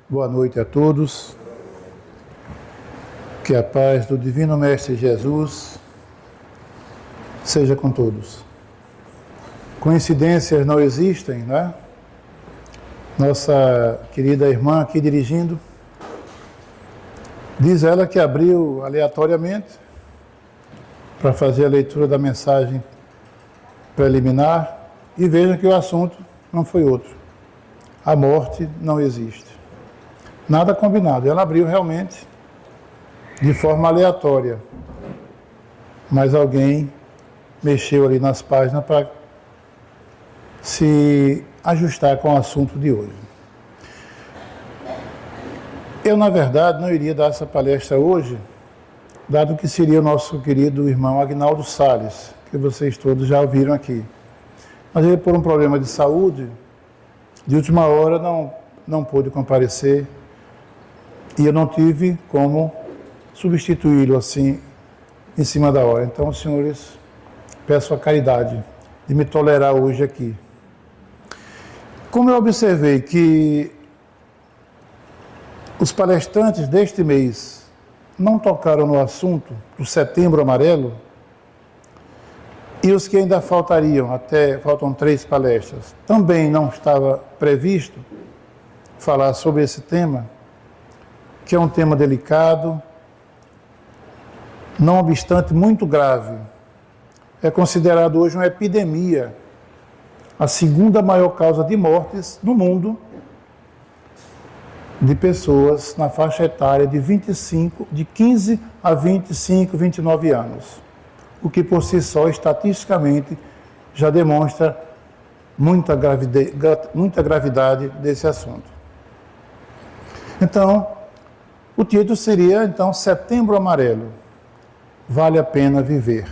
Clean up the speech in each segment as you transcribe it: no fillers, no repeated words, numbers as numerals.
Boa noite a todos. Que a paz do Divino Mestre Jesus seja com todos. Coincidências não existem, né? Nossa querida irmã aqui dirigindo, diz ela que abriu aleatoriamente para fazer a leitura da mensagem preliminar e vejam que o assunto não foi outro. A morte não existe. Nada combinado. Ela abriu realmente de forma aleatória, mas alguém mexeu ali nas páginas para se ajustar com o assunto de hoje. Eu, na verdade, não iria dar essa palestra hoje, dado que seria o nosso querido irmão Agnaldo Salles, que vocês todos já ouviram aqui. Mas ele, por um problema de saúde, de última hora não pôde comparecer e eu não tive como substituí-lo assim, em cima da hora. Então, senhores, peço a caridade de me tolerar hoje aqui. Como eu observei que os palestrantes deste mês não tocaram no assunto do Setembro Amarelo, e os que ainda faltam 3 palestras, também não estava previsto falar sobre esse tema, que é um tema delicado, não obstante muito grave. É considerado hoje uma epidemia, a segunda maior causa de mortes no mundo, de pessoas na faixa etária de 15 a 25, 29 anos. O que por si só, estatisticamente, já demonstra muita gravidade desse assunto. Então, o título seria, então, Setembro Amarelo, vale a pena viver.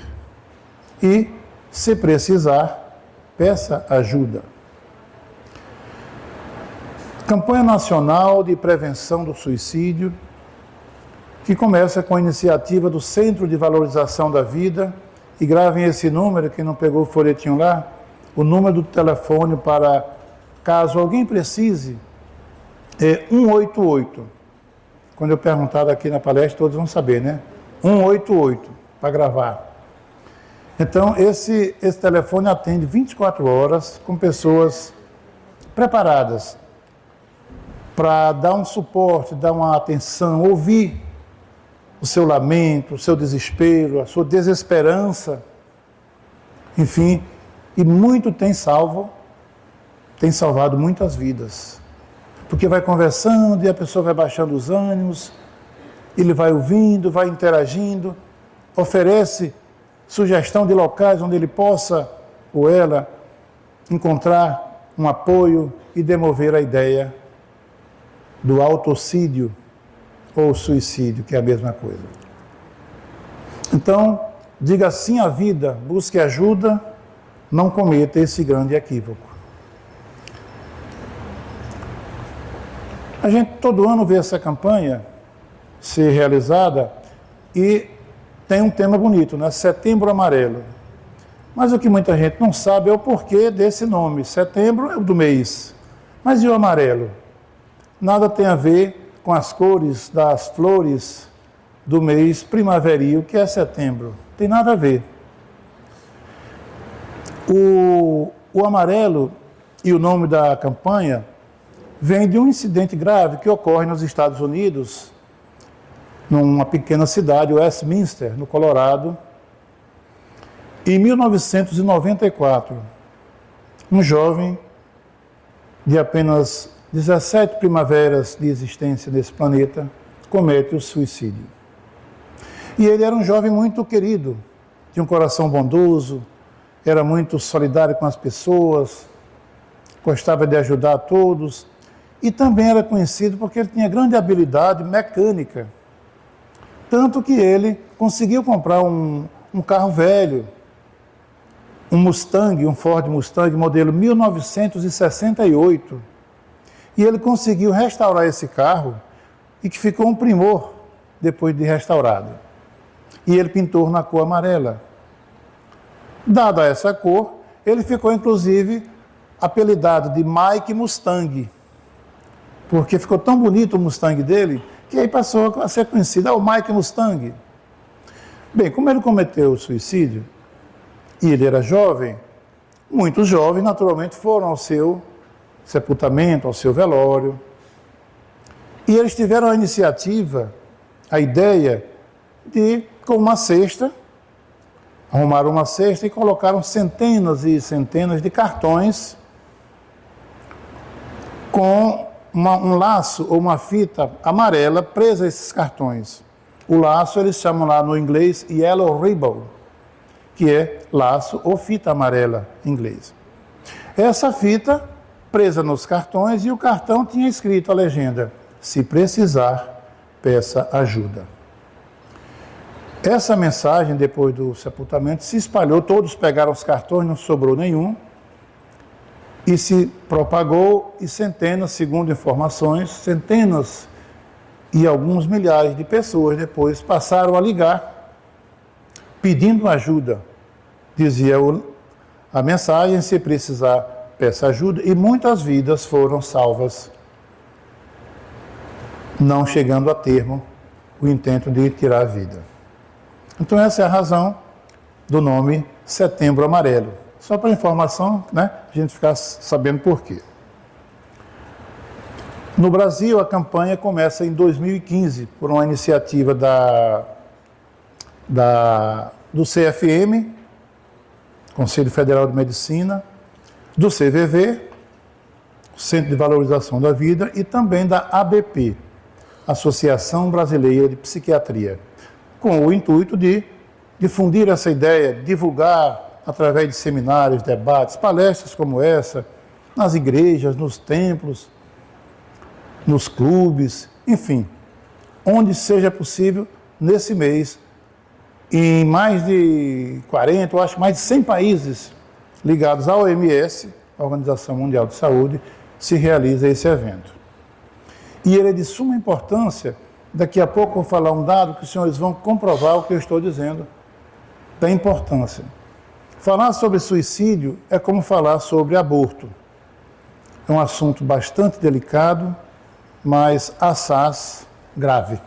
E, se precisar, peça ajuda. Campanha Nacional de Prevenção do Suicídio, que começa com a iniciativa do Centro de Valorização da Vida, e gravem esse número, quem não pegou o folhetinho lá, o número do telefone para, caso alguém precise, é 188. Quando eu perguntar aqui na palestra, todos vão saber, né? 188, para gravar. Então, esse telefone atende 24 horas, com pessoas preparadas para dar um suporte, dar uma atenção, ouvir o seu lamento, o seu desespero, a sua desesperança, enfim, e muito tem salvado muitas vidas. Porque vai conversando e a pessoa vai baixando os ânimos, ele vai ouvindo, vai interagindo, oferece sugestão de locais onde ele possa, ou ela, encontrar um apoio e demover a ideia do autocídio ou suicídio, que é a mesma coisa. Então, diga sim à vida, busque ajuda, não cometa esse grande equívoco. A gente todo ano vê essa campanha ser realizada e tem um tema bonito, né? Setembro Amarelo. Mas o que muita gente não sabe é o porquê desse nome. Setembro é o do mês. Mas e o amarelo? Nada tem a ver com as cores das flores do mês primaveril, que é setembro. Tem nada a ver. O amarelo e o nome da campanha vem de um incidente grave que ocorre nos Estados Unidos, numa pequena cidade, Westminster, no Colorado, em 1994. Um jovem de apenas 17 primaveras de existência nesse planeta comete o suicídio. E ele era um jovem muito querido, tinha um coração bondoso, era muito solidário com as pessoas, gostava de ajudar a todos, e também era conhecido porque ele tinha grande habilidade mecânica, tanto que ele conseguiu comprar um carro velho, um Mustang, um Ford Mustang modelo 1968, e ele conseguiu restaurar esse carro e que ficou um primor depois de restaurado. E ele pintou na cor amarela. Dada essa cor, ele ficou inclusive apelidado de Mike Mustang, porque ficou tão bonito o Mustang dele, que aí passou a ser conhecido, o Mike Mustang. Bem, como ele cometeu o suicídio, e ele era jovem, muitos jovens naturalmente foram ao seu sepultamento, ao seu velório, e eles tiveram a iniciativa, a ideia de, com uma cesta, arrumaram uma cesta e colocaram centenas e centenas de cartões com um laço ou uma fita amarela presa a esses cartões. O laço eles chamam lá no inglês yellow ribbon, que é laço ou fita amarela em inglês. Essa fita presa nos cartões, e o cartão tinha escrito a legenda: se precisar, peça ajuda. Essa mensagem, depois do sepultamento, se espalhou, todos pegaram os cartões, não sobrou nenhum, e se propagou, e centenas, segundo informações, centenas e alguns milhares de pessoas depois passaram a ligar, pedindo ajuda. Dizia a mensagem: se precisar, peça ajuda, e muitas vidas foram salvas, não chegando a termo o intento de tirar a vida. Então essa é a razão do nome Setembro Amarelo. Só para informação, né, a gente ficar sabendo por quê. No Brasil, a campanha começa em 2015, por uma iniciativa do CFM, Conselho Federal de Medicina, do CVV, Centro de Valorização da Vida, e também da ABP, Associação Brasileira de Psiquiatria, com o intuito de difundir essa ideia, divulgar através de seminários, debates, palestras como essa, nas igrejas, nos templos, nos clubes, enfim, onde seja possível, nesse mês, em mais de 40, eu acho mais de 100 países ligados à OMS, a Organização Mundial de Saúde, se realiza esse evento. E ele é de suma importância. Daqui a pouco eu vou falar um dado que os senhores vão comprovar o que eu estou dizendo, da importância. Falar sobre suicídio é como falar sobre aborto. É um assunto bastante delicado, mas assaz grave.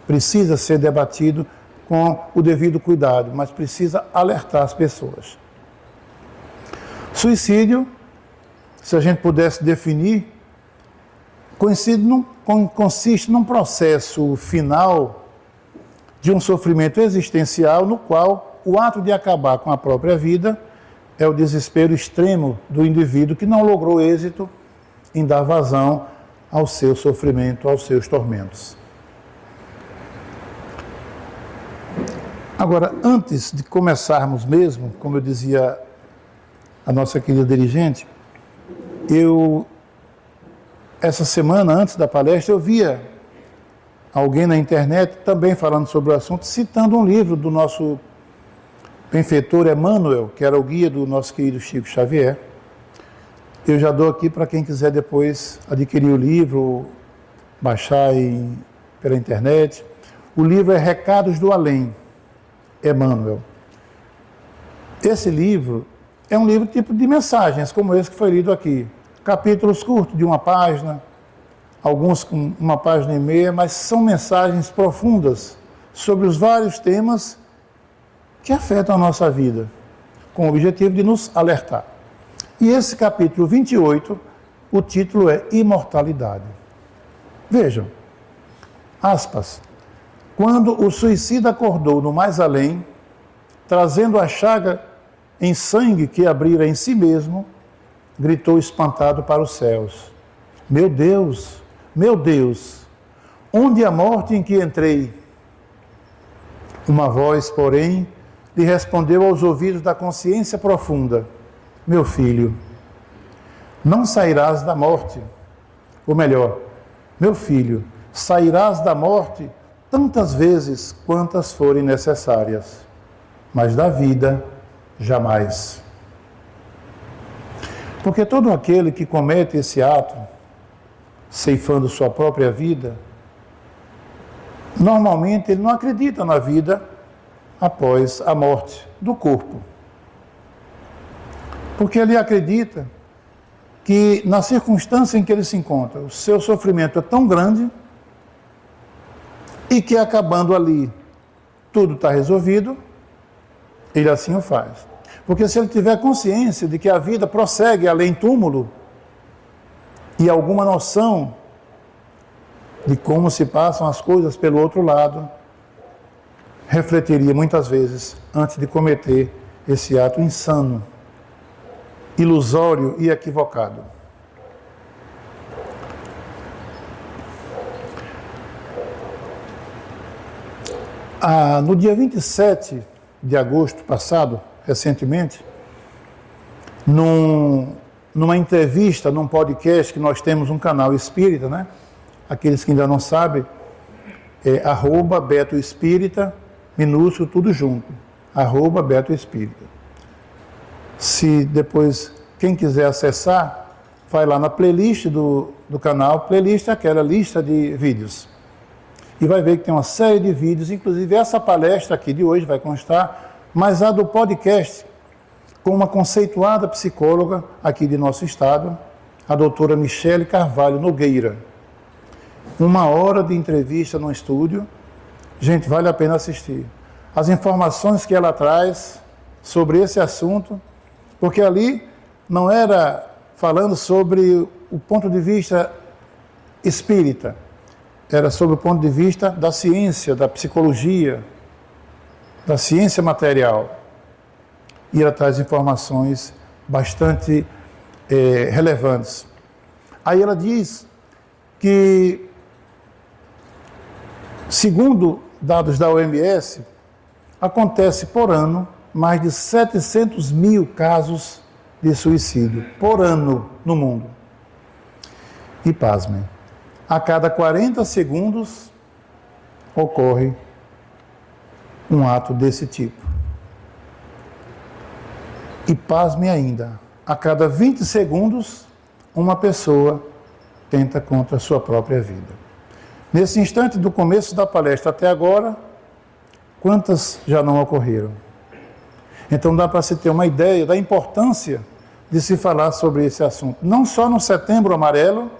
Precisa ser debatido com o devido cuidado, mas precisa alertar as pessoas. Suicídio, se a gente pudesse definir, consiste num processo final de um sofrimento existencial no qual o ato de acabar com a própria vida é o desespero extremo do indivíduo que não logrou êxito em dar vazão ao seu sofrimento, aos seus tormentos. Agora, antes de começarmos mesmo, como eu dizia a nossa querida dirigente, essa semana, antes da palestra, eu via alguém na internet também falando sobre o assunto, citando um livro do nosso benfeitor Emmanuel, que era o guia do nosso querido Chico Xavier. Eu já dou aqui para quem quiser depois adquirir o livro, baixar pela internet. O livro é Recados do Além, Emmanuel. Esse livro é um livro tipo de mensagens, como esse que foi lido aqui. Capítulos curtos, de uma página, alguns com uma página e meia, mas são mensagens profundas sobre os vários temas que afetam a nossa vida, com o objetivo de nos alertar. E esse capítulo 28, o título é Imortalidade. Vejam, aspas, quando o suicida acordou no mais além, trazendo a chaga em sangue que abrira em si mesmo, gritou espantado para os céus: meu Deus, onde a morte em que entrei? Uma voz, porém, lhe respondeu aos ouvidos da consciência profunda: meu filho, não sairás da morte. Ou melhor, meu filho, sairás da morte tantas vezes quantas forem necessárias, mas da vida, jamais. Porque todo aquele que comete esse ato, ceifando sua própria vida, normalmente ele não acredita na vida após a morte do corpo. Porque ele acredita que na circunstância em que ele se encontra, o seu sofrimento é tão grande e que acabando ali tudo está resolvido, ele assim o faz. Porque se ele tiver consciência de que a vida prossegue além túmulo e alguma noção de como se passam as coisas pelo outro lado, refletiria muitas vezes antes de cometer esse ato insano, ilusório e equivocado. No dia 27 de agosto passado, recentemente, numa entrevista, num podcast, que nós temos um canal espírita, né? Aqueles que ainda não sabem, é @BetoEspírita, minúsculo, tudo junto, @BetoEspírita. Se depois, quem quiser acessar, vai lá na playlist do canal. Playlist é aquela lista de vídeos. E vai ver que tem uma série de vídeos, inclusive essa palestra aqui de hoje vai constar, mas a do podcast, com uma conceituada psicóloga aqui de nosso estado, a doutora Michele Carvalho Nogueira. 1 hora de entrevista no estúdio. Gente, vale a pena assistir. As informações que ela traz sobre esse assunto, porque ali não era falando sobre o ponto de vista espírita, era sobre o ponto de vista da ciência, da psicologia, da ciência material. E ela traz informações bastante relevantes. Aí ela diz que, segundo dados da OMS, acontece por ano mais de 700 mil casos de suicídio por ano no mundo. E pasmem, a cada 40 segundos ocorre um ato desse tipo. E pasmem ainda, a cada 20 segundos uma pessoa tenta contra a sua própria vida. Nesse instante do começo da palestra até agora, quantas já não ocorreram? Então dá para se ter uma ideia da importância de se falar sobre esse assunto. Não só no Setembro Amarelo,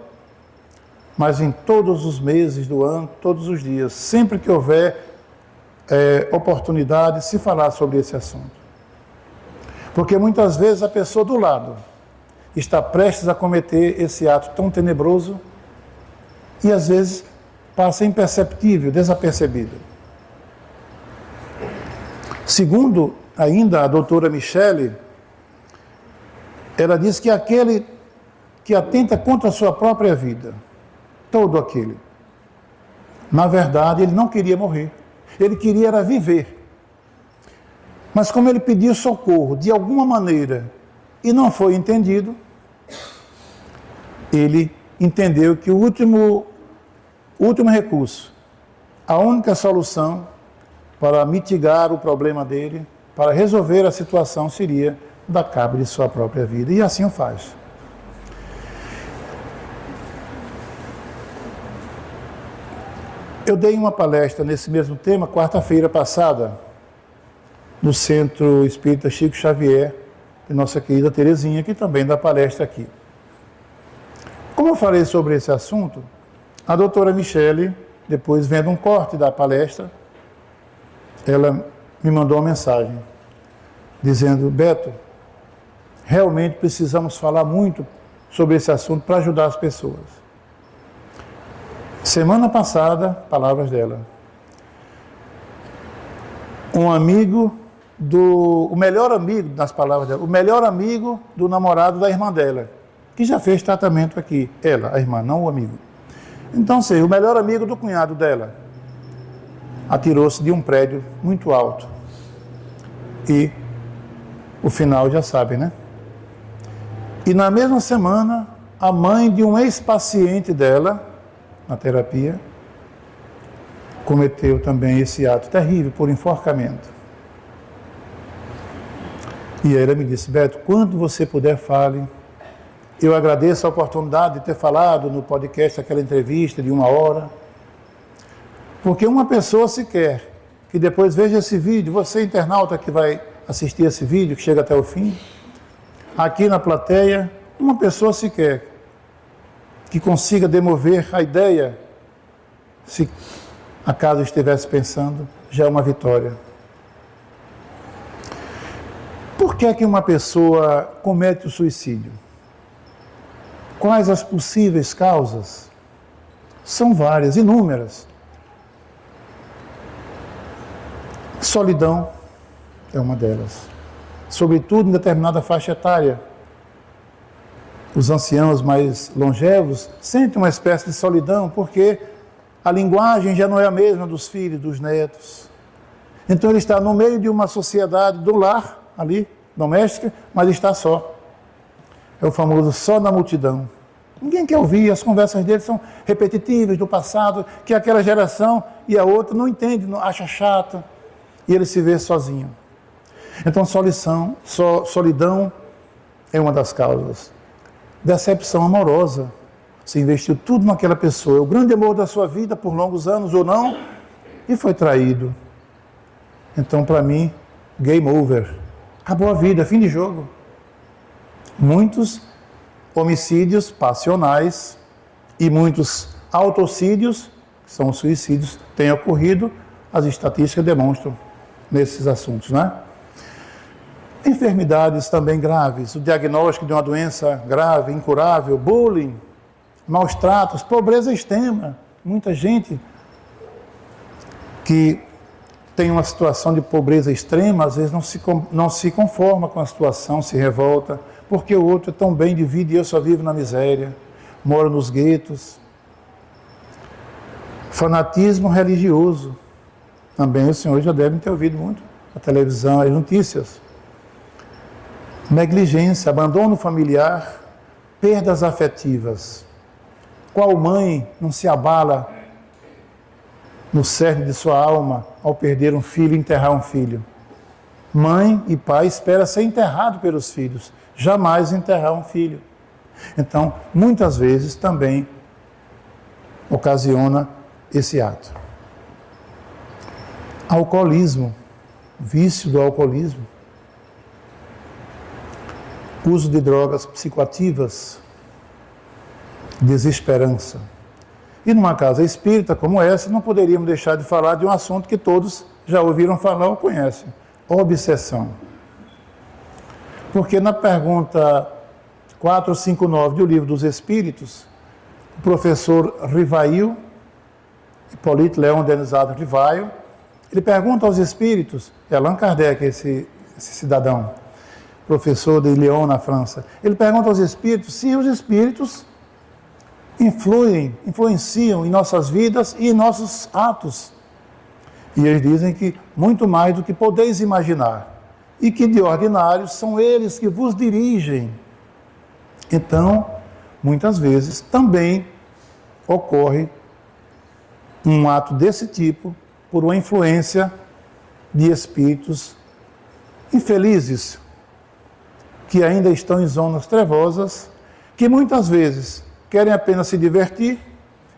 mas em todos os meses do ano, todos os dias. Sempre que houver oportunidade, se falar sobre esse assunto. Porque muitas vezes a pessoa do lado está prestes a cometer esse ato tão tenebroso e às vezes passa imperceptível, desapercebido. Segundo ainda a doutora Michele, ela diz que aquele que atenta contra a sua própria vida, todo aquele, na verdade ele não queria morrer, ele queria era viver. Mas como ele pediu socorro de alguma maneira e não foi entendido, ele entendeu que o último recurso, a única solução para mitigar o problema dele, para resolver a situação, seria dar cabo de sua própria vida. E assim o faz. Eu dei uma palestra nesse mesmo tema quarta-feira passada, no Centro Espírita Chico Xavier, de nossa querida Terezinha, que também dá palestra aqui. Como eu falei sobre esse assunto, a doutora Michele, depois vendo um corte da palestra, ela me mandou uma mensagem, dizendo: Beto, realmente precisamos falar muito sobre esse assunto para ajudar as pessoas. Semana passada, palavras dela, o melhor amigo, nas palavras dela, o melhor amigo do namorado da irmã dela, que já fez tratamento aqui. Ela, a irmã, não o amigo. Então, sei, o melhor amigo do cunhado dela atirou-se de um prédio muito alto. E o final já sabe, né? E na mesma semana, a mãe de um ex-paciente dela, na terapia, cometeu também esse ato terrível por enforcamento. E aí ela me disse: Beto, quando você puder, fale. Eu agradeço a oportunidade de ter falado no podcast aquela entrevista de 1 hora. Porque uma pessoa sequer que depois veja esse vídeo, você internauta que vai assistir esse vídeo, que chega até o fim, aqui na plateia, uma pessoa sequer que consiga demover a ideia, se acaso estivesse pensando, já é uma vitória. Por que é que uma pessoa comete o suicídio? Quais as possíveis causas? São várias, inúmeras. Solidão é uma delas, sobretudo em determinada faixa etária. Os anciãos mais longevos sentem uma espécie de solidão, porque a linguagem já não é a mesma dos filhos, dos netos. Então ele está no meio de uma sociedade do lar, ali, doméstica, mas está só. É o famoso só na multidão. Ninguém quer ouvir, as conversas dele são repetitivas do passado, que aquela geração e a outra não entende, não acha chato, e ele se vê sozinho. Então solidão é uma das causas. Decepção amorosa. Você investiu tudo naquela pessoa, o grande amor da sua vida por longos anos ou não, e foi traído. Então, para mim, game over. Acabou a vida, fim de jogo. Muitos homicídios passionais e muitos autocídios, que são os suicídios, têm ocorrido, as estatísticas demonstram nesses assuntos, né? Enfermidades também graves, o diagnóstico de uma doença grave, incurável, bullying, maus tratos, pobreza extrema. Muita gente que tem uma situação de pobreza extrema, às vezes não se conforma com a situação, se revolta, porque o outro é tão bem de vida e eu só vivo na miséria, moro nos guetos. Fanatismo religioso, também os senhores já devem ter ouvido muito na televisão, as notícias. Negligência, abandono familiar, perdas afetivas. Qual mãe não se abala no cerne de sua alma ao perder um filho e enterrar um filho? Mãe e pai espera ser enterrado pelos filhos, jamais enterrar um filho. Então, muitas vezes também ocasiona esse ato. Alcoolismo, vício do alcoolismo. Uso de drogas psicoativas, desesperança. E numa casa espírita como essa, não poderíamos deixar de falar de um assunto que todos já ouviram falar ou conhecem: obsessão. Porque na pergunta 459 do Livro dos Espíritos, o professor Rivail, Hipólito Leão Denizado Rivail, ele pergunta aos espíritos, é Allan Kardec, esse cidadão, professor de Lyon, na França, ele pergunta aos espíritos se os espíritos influenciam em nossas vidas e em nossos atos. E eles dizem que muito mais do que podeis imaginar, e que de ordinário são eles que vos dirigem. Então, muitas vezes também ocorre um ato desse tipo por uma influência de espíritos infelizes, que ainda estão em zonas trevosas, que muitas vezes querem apenas se divertir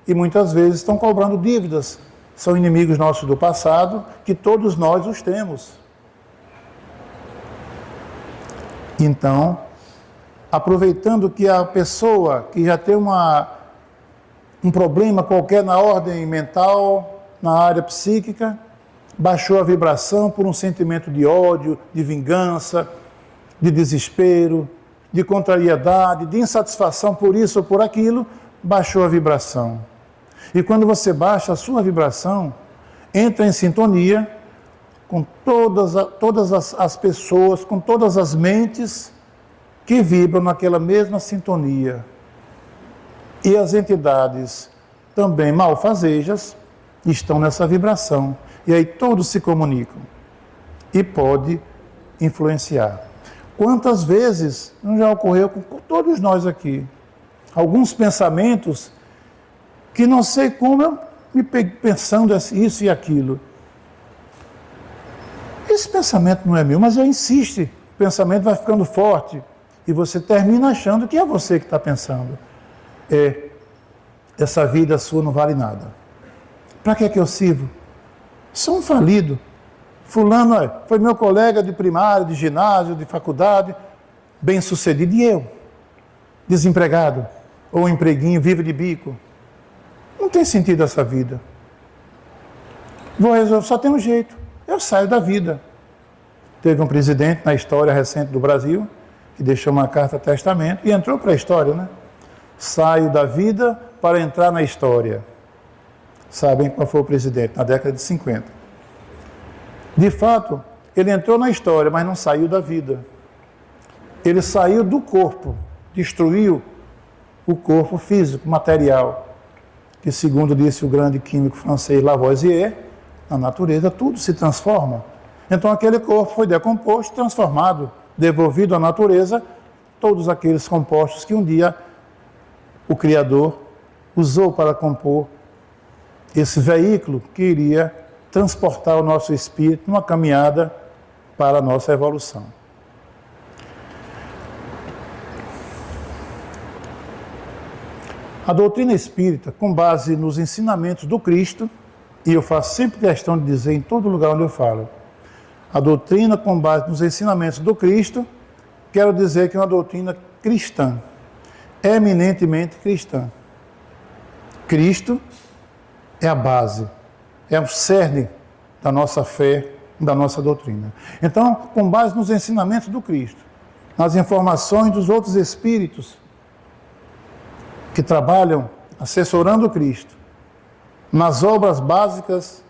e muitas vezes estão cobrando dívidas. São inimigos nossos do passado, que todos nós os temos. Então, aproveitando que a pessoa que já tem um problema qualquer na ordem mental, na área psíquica, baixou a vibração por um sentimento de ódio, de vingança, de desespero, de contrariedade, de insatisfação por isso ou por aquilo, baixou a vibração. E quando você baixa a sua vibração, entra em sintonia com todas as pessoas, com todas as mentes que vibram naquela mesma sintonia. E as entidades também malfazejas estão nessa vibração. E aí todos se comunicam. E pode influenciar. Quantas vezes não já ocorreu com todos nós aqui? Alguns pensamentos que não sei como eu me peguei pensando isso e aquilo. Esse pensamento não é meu, mas eu insisto. O pensamento vai ficando forte e você termina achando que é você que está pensando. Essa vida sua não vale nada. Para que eu sirvo? Sou um falido. Fulano foi meu colega de primário, de ginásio, de faculdade, bem sucedido, e eu? desempregado, ou um empreguinho, vive de bico. Não tem sentido essa vida. Vou resolver, só tem um jeito, eu saio da vida. Teve um presidente na história recente do Brasil, que deixou uma carta testamento e entrou para a história, né? Saio da vida para entrar na história. Sabem qual foi o presidente? Na década de 50. De fato, ele entrou na história, mas não saiu da vida. Ele saiu do corpo, destruiu o corpo físico, material, que segundo disse o grande químico francês Lavoisier, na natureza tudo se transforma. Então aquele corpo foi decomposto, transformado, devolvido à natureza, todos aqueles compostos que um dia o Criador usou para compor esse veículo que iria transportar o nosso espírito numa caminhada para a nossa evolução. A doutrina espírita, com base nos ensinamentos do Cristo, e eu faço sempre questão de dizer em todo lugar onde eu falo, a doutrina com base nos ensinamentos do Cristo, quero dizer que é uma doutrina cristã, eminentemente cristã. Cristo é a base, é o cerne da nossa fé, da nossa doutrina. Então, com base nos ensinamentos do Cristo, nas informações dos outros espíritos que trabalham assessorando o Cristo, nas obras básicas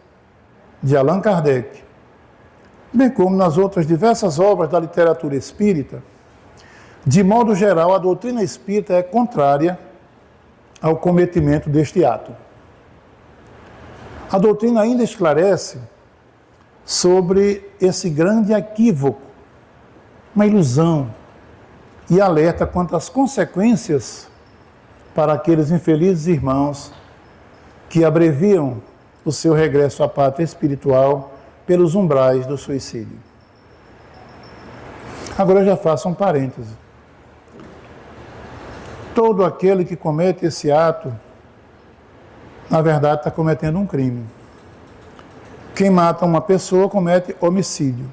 de Allan Kardec, bem como nas outras diversas obras da literatura espírita, de modo geral, a doutrina espírita é contrária ao cometimento deste ato. A doutrina ainda esclarece sobre esse grande equívoco, uma ilusão, e alerta quanto às consequências para aqueles infelizes irmãos que abreviam o seu regresso à pátria espiritual pelos umbrais do suicídio. Agora eu já faço um parêntese. Todo aquele que comete esse ato, na verdade, está cometendo um crime. Quem mata uma pessoa comete homicídio.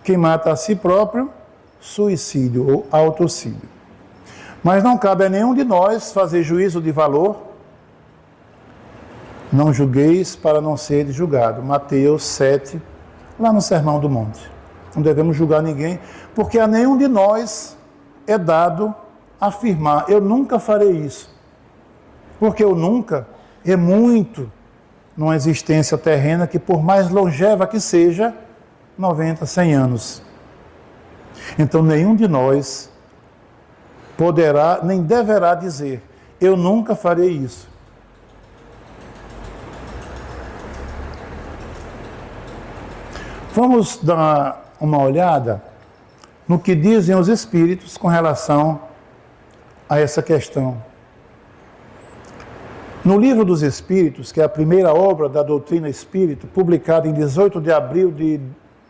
Quem mata a si próprio, suicídio ou autocídio. Mas não cabe a nenhum de nós fazer juízo de valor. Não julgueis para não seres julgado. Mateus 7, lá no Sermão do Monte. Não devemos julgar ninguém, porque a nenhum de nós é dado afirmar, eu nunca farei isso. Porque o nunca é muito numa existência terrena que, por mais longeva que seja, 90, 100 anos. Então, nenhum de nós poderá, nem deverá dizer, eu nunca farei isso. Vamos dar uma olhada no que dizem os espíritos com relação a essa questão. No Livro dos Espíritos, que é a primeira obra da doutrina espírita, publicada em 18 de abril de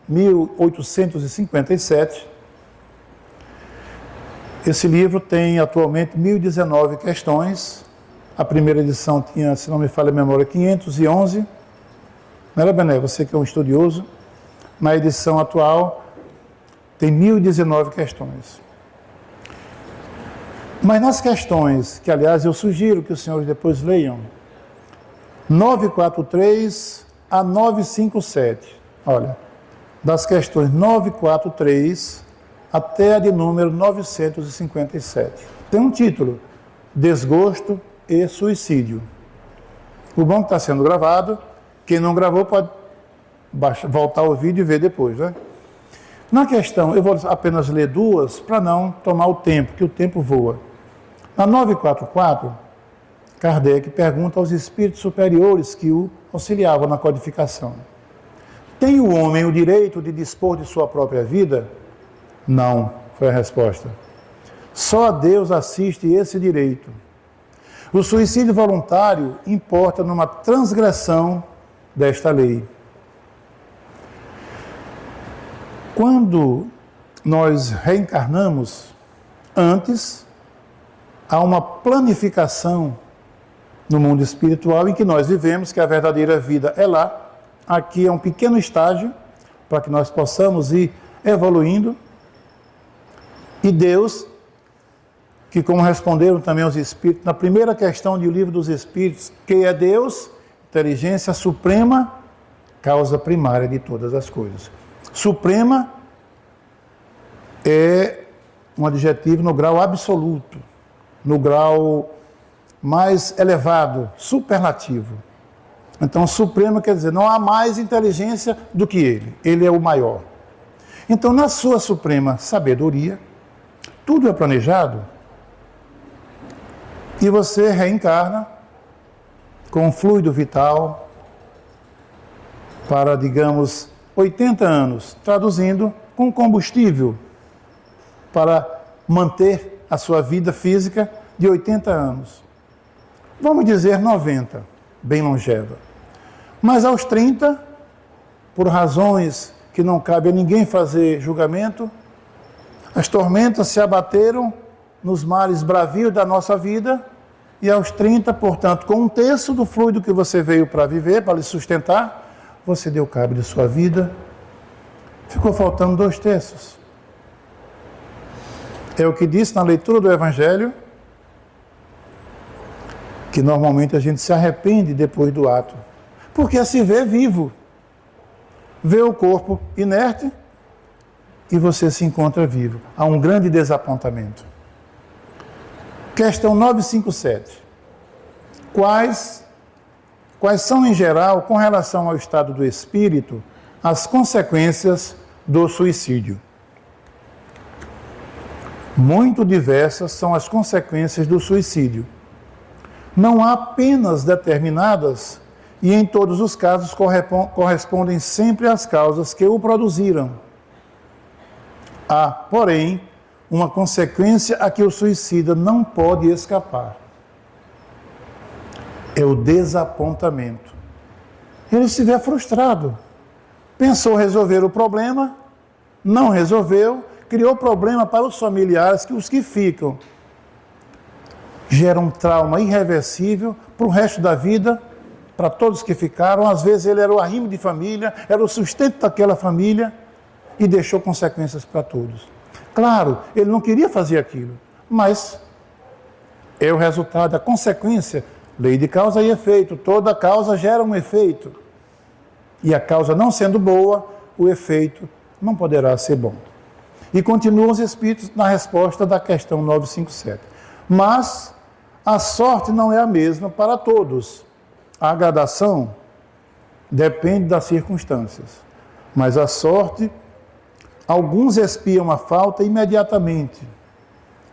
1857, esse livro tem atualmente 1019 questões. A primeira edição tinha, se não me falha a memória, 511. Não era, Bené? Você que é um estudioso. Na edição atual, tem 1019 questões. Mas nas questões, que aliás eu sugiro que os senhores depois leiam, 943 a 957, olha, das questões 943 até a de número 957. Tem um título, Desgosto e Suicídio. O bom que está sendo gravado, quem não gravou pode voltar ao vídeo e ver depois, né? Na questão, eu vou apenas ler duas para não tomar o tempo, que o tempo voa. Na 944, Kardec pergunta aos espíritos superiores que o auxiliavam na codificação: tem o homem o direito de dispor de sua própria vida? Não, foi a resposta. Só a Deus assiste esse direito. O suicídio voluntário importa numa transgressão desta lei. Quando nós reencarnamos, antes há uma planificação no mundo espiritual em que nós vivemos, que a verdadeira vida é lá. Aqui é um pequeno estágio para que nós possamos ir evoluindo. E Deus que, como responderam também os Espíritos, na primeira questão do Livro dos Espíritos, que é Deus, inteligência suprema, causa primária de todas as coisas. Suprema é um adjetivo no grau absoluto, no grau mais elevado, superlativo. Então, supremo quer dizer, não há mais inteligência do que ele é o maior. Então, na sua suprema sabedoria, tudo é planejado e você reencarna com um fluido vital para, digamos, 80 anos, traduzindo, com combustível para manter a sua vida física de 80 anos. Vamos dizer 90, bem longeva. Mas aos 30, por razões que não cabe a ninguém fazer julgamento, as tormentas se abateram nos mares bravios da nossa vida e aos 30, portanto, com 1/3 do fluido que você veio para viver, para lhe sustentar, você deu cabo de sua vida, ficou faltando 2/3. É o que disse na leitura do Evangelho, que normalmente a gente se arrepende depois do ato, porque se vê vivo, vê o corpo inerte e você se encontra vivo. Há um grande desapontamento. Questão 957. Quais são, em geral, com relação ao estado do espírito, as consequências do suicídio? Muito diversas são as consequências do suicídio. Não há penas determinadas e, em todos os casos, correspondem sempre às causas que o produziram. Há, porém, uma consequência a que o suicida não pode escapar. É o desapontamento. Ele se vê frustrado. Pensou resolver o problema, não resolveu, criou problema para os familiares, que os que ficam geram um trauma irreversível para o resto da vida, para todos que ficaram. Às vezes ele era o arrimo de família, era o sustento daquela família e deixou consequências para todos. Claro, ele não queria fazer aquilo, mas é o resultado, a consequência, lei de causa e efeito. Toda causa gera um efeito. E a causa não sendo boa, o efeito não poderá ser bom. E continuam os Espíritos na resposta da questão 957. Mas a sorte não é a mesma para todos. A gradação depende das circunstâncias. Mas a sorte, alguns expiam a falta imediatamente,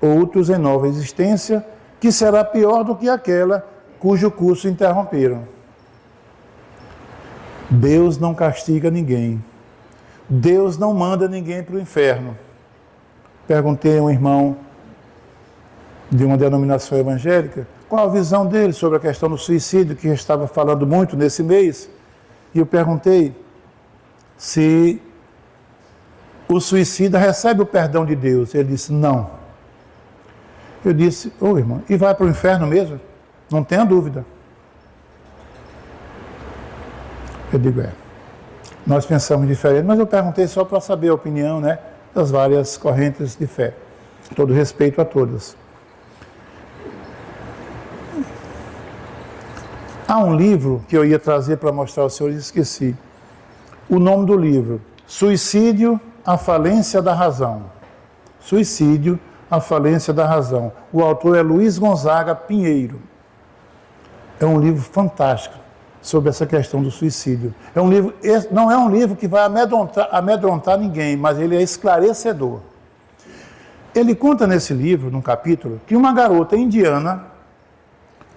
outros em nova existência, que será pior do que aquela cujo curso interromperam. Deus não castiga ninguém. Deus não manda ninguém para o inferno. Perguntei a um irmão de uma denominação evangélica qual a visão dele sobre a questão do suicídio, que estava falando muito nesse mês, e eu perguntei se o suicida recebe o perdão de Deus. Ele disse, não. Eu disse, irmão, e vai para o inferno mesmo? Não tenha dúvida. Eu digo, nós pensamos diferente, mas eu perguntei só para saber a opinião, né, das várias correntes de fé. Todo respeito a todas. Há um livro que eu ia trazer para mostrar aos senhores e esqueci. O nome do livro, Suicídio, a falência da razão. Suicídio, a falência da razão. O autor é Luiz Gonzaga Pinheiro. É um livro fantástico sobre essa questão do suicídio. É um livro, não é um livro que vai amedrontar ninguém, mas ele é esclarecedor. Ele conta nesse livro, num capítulo, que uma garota indiana,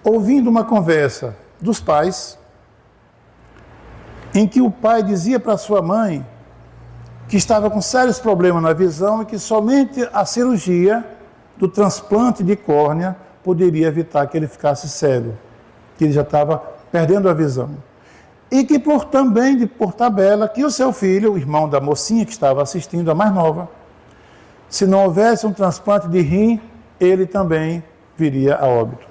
ouvindo uma conversa dos pais, em que o pai dizia para sua mãe que estava com sérios problemas na visão e que somente a cirurgia do transplante de córnea poderia evitar que ele ficasse cego, que ele já estava perdendo a visão. E que por tabela, que o seu filho, o irmão da mocinha que estava assistindo, a mais nova, se não houvesse um transplante de rim, ele também viria a óbito,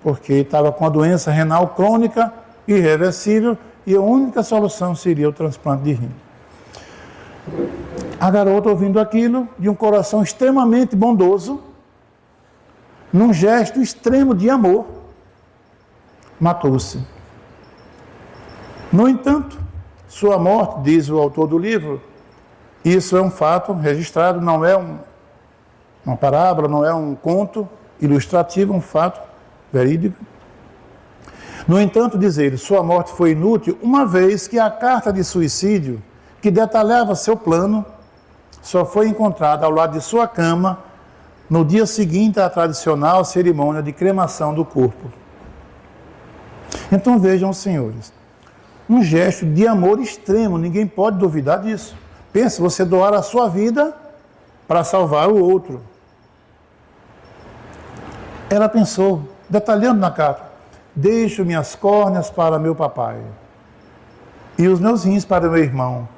porque estava com a doença renal crônica, irreversível, e a única solução seria o transplante de rim. A garota, ouvindo aquilo, de um coração extremamente bondoso, num gesto extremo de amor, matou-se. No entanto, sua morte, diz o autor do livro, isso é um fato registrado, não é uma parábola, não é um conto ilustrativo, um fato verídico. No entanto, diz ele, sua morte foi inútil, uma vez que a carta de suicídio, que detalhava seu plano, só foi encontrada ao lado de sua cama no dia seguinte à tradicional cerimônia de cremação do corpo. Então vejam, senhores, um gesto de amor extremo, ninguém pode duvidar disso. Pense, você doar a sua vida para salvar o outro. Ela pensou, detalhando na carta, deixo minhas córneas para meu papai e os meus rins para meu irmão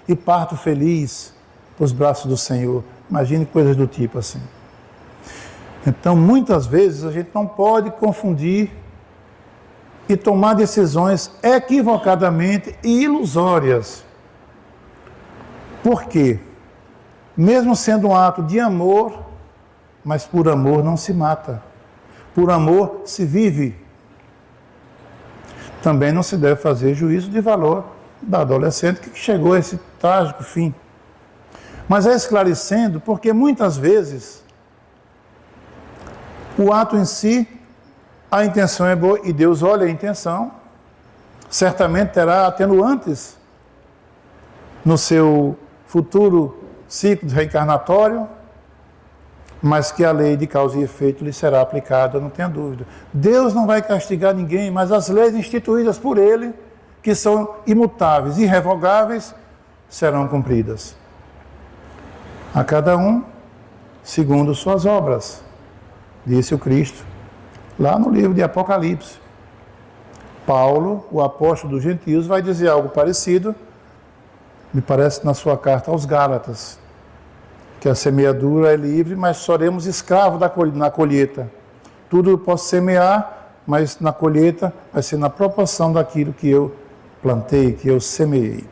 e parto feliz nos braços do Senhor. Imagine coisas do tipo assim. Então, muitas vezes a gente não pode confundir e tomar decisões equivocadamente e ilusórias. Por quê? Mesmo sendo um ato de amor, mas por amor não se mata. Por amor se vive. Também não se deve fazer juízo de valor da adolescente que chegou a esse trágico fim. Mas é esclarecendo, porque muitas vezes o ato em si, a intenção é boa e Deus olha a intenção, certamente terá atenuantes no seu futuro ciclo reencarnatório, mas que a lei de causa e efeito lhe será aplicada, não tenha dúvida. Deus não vai castigar ninguém, mas as leis instituídas por Ele, que são imutáveis, irrevogáveis, serão cumpridas. A cada um, segundo suas obras, disse o Cristo, lá no livro de Apocalipse. Paulo, o apóstolo dos gentios, vai dizer algo parecido, me parece na sua carta aos Gálatas, que a semeadura é livre, mas seremos escravos na colheita. Tudo eu posso semear, mas na colheita vai ser na proporção daquilo que eu plantei, que eu semeei.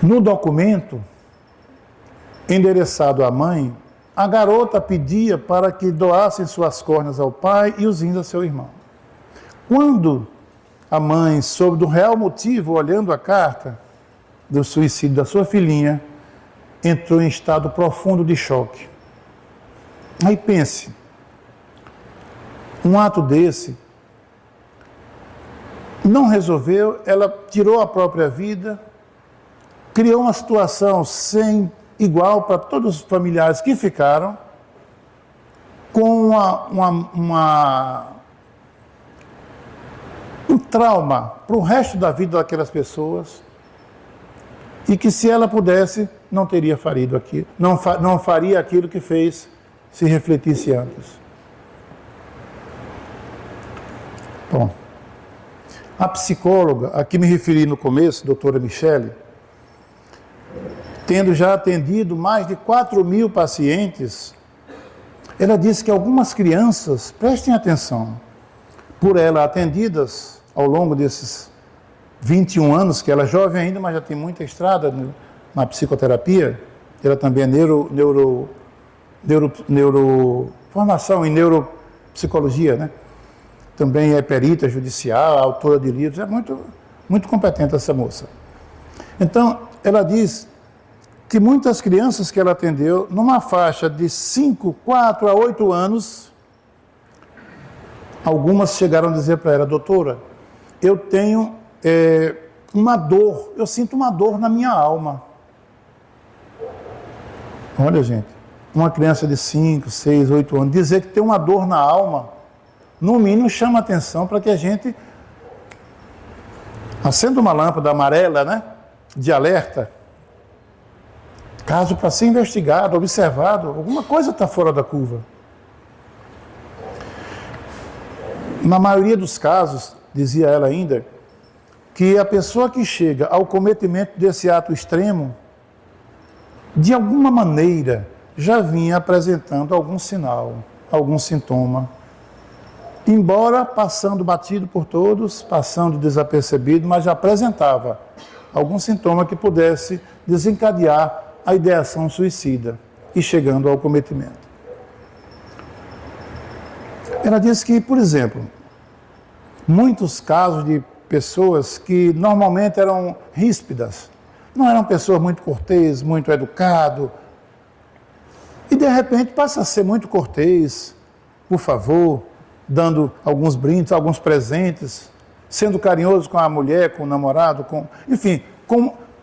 No documento endereçado à mãe, a garota pedia para que doassem suas córneas ao pai e os rins a seu irmão. Quando a mãe soube do real motivo, olhando a carta do suicídio da sua filhinha, entrou em estado profundo de choque. Aí pense, um ato desse não resolveu, ela tirou a própria vida, criou uma situação sem igual para todos os familiares que ficaram, com um trauma para o resto da vida daquelas pessoas, e que se ela pudesse, não teria farido aquilo, não faria aquilo que fez, se refletisse antes. Bom, a psicóloga, a que me referi no começo, doutora Michele, tendo já atendido mais de 4.000 pacientes, ela disse que algumas crianças, prestem atenção, por ela atendidas ao longo desses 21 anos, que ela é jovem ainda, mas já tem muita estrada na psicoterapia, ela também é formação em neuropsicologia, né? Também é perita judicial, autora de livros, é muito competente essa moça. Então, ela diz que muitas crianças que ela atendeu, numa faixa de 5, 4 a 8 anos, algumas chegaram a dizer para ela, doutora, eu tenho uma dor, eu sinto uma dor na minha alma. Olha, gente, uma criança de 5, 6, 8 anos, dizer que tem uma dor na alma, no mínimo chama atenção para que a gente acenda uma lâmpada amarela, né, de alerta, caso para ser investigado, observado, alguma coisa está fora da curva. Na maioria dos casos, dizia ela ainda, que a pessoa que chega ao cometimento desse ato extremo, de alguma maneira, já vinha apresentando algum sinal, algum sintoma, embora passando batido por todos, passando desapercebido, mas já apresentava algum sintoma que pudesse desencadear a ideação suicida e chegando ao cometimento. Ela diz que, por exemplo, muitos casos de pessoas que normalmente eram ríspidas, não eram pessoas muito cortês, muito educado, e de repente passa a ser muito cortês, por favor, dando alguns brindes, alguns presentes, sendo carinhoso com a mulher, com o namorado, enfim,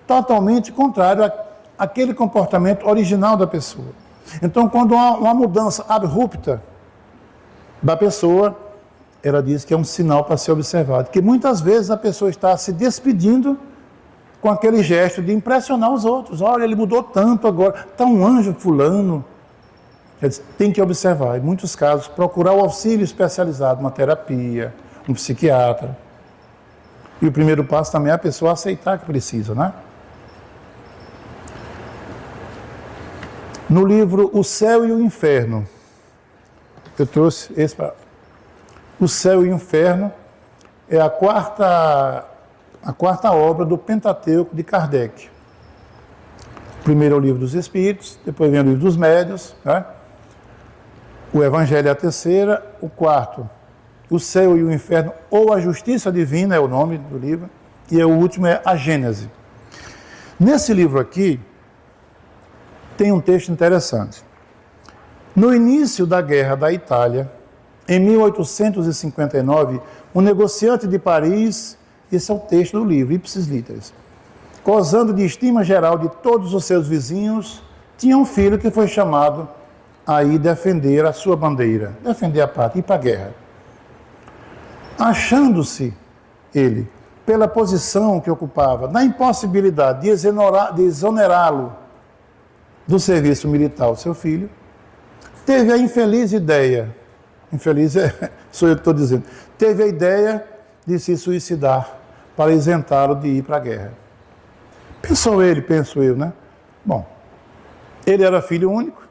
totalmente contrário àquele comportamento original da pessoa. Então, quando há uma mudança abrupta da pessoa, ela diz que é um sinal para ser observado, que muitas vezes a pessoa está se despedindo com aquele gesto de impressionar os outros. Olha, ele mudou tanto agora, está um anjo fulano. Tem que observar, em muitos casos, procurar o auxílio especializado, uma terapia, um psiquiatra. E o primeiro passo também é a pessoa aceitar que precisa, né? No livro O Céu e o Inferno, eu trouxe esse para... O Céu e o Inferno é a quarta obra do Pentateuco de Kardec. Primeiro é o Livro dos Espíritos, depois vem o Livro dos Médiuns, né? O Evangelho é a terceira, o quarto, O Céu e o Inferno, ou A Justiça Divina é o nome do livro, e o último é A Gênese. Nesse livro aqui, tem um texto interessante. No início da Guerra da Itália, em 1859, um negociante de Paris, esse é o texto do livro, Ipsis Literis, gozando de estima geral de todos os seus vizinhos, tinha um filho que foi chamado a ir defender a sua bandeira, defender a pátria, ir para a guerra. Achando-se ele, pela posição que ocupava, na impossibilidade de exonerá-lo do serviço militar ao seu filho, teve a infeliz ideia, sou eu que estou dizendo, teve a ideia de se suicidar para isentá-lo de ir para a guerra. Pensou ele, penso eu, né? Bom, ele era filho único,